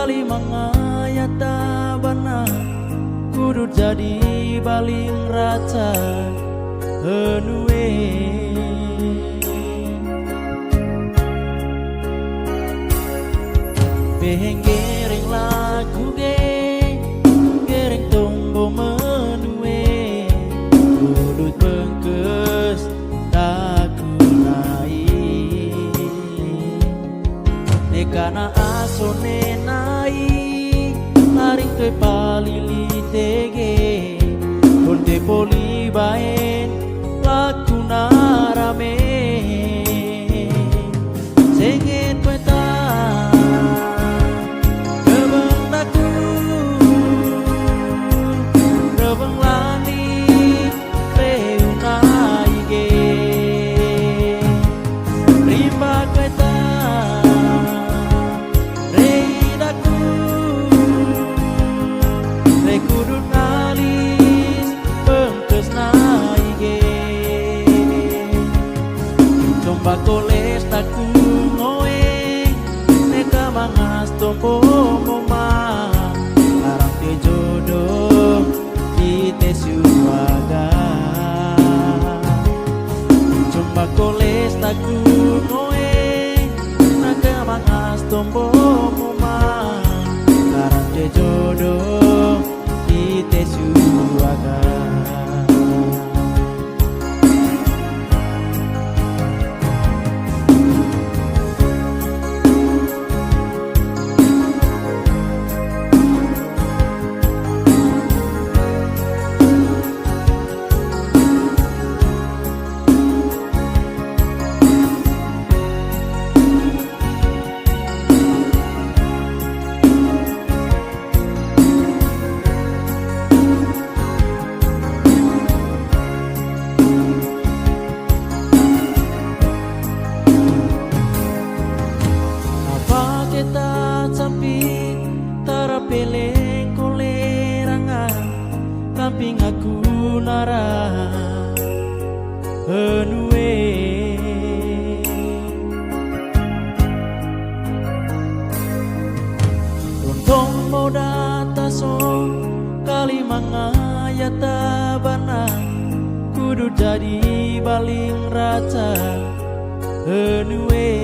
kali mangayata bana kudu jadi baling raca henue beheng gereng lagu gereng tombo menue kudu bengkes taku nai nekana asone nai taring ke palili tege onde poli baen laku narame senget peta kebeng taku kebeng lani reunai ge rimba peta reidaku rekudut nalis pengkes naige coba koles taku ngoe neka mangas tompo moma arang te jodoh kita suaga coba koles taku ngoe neka mangas tompo moma arang te jodoh kita suaga kita sampi tarapeleng kolerangan kamping aku nara henue lontong moda tasong kali mangayata bana kudu jadi baling raca henue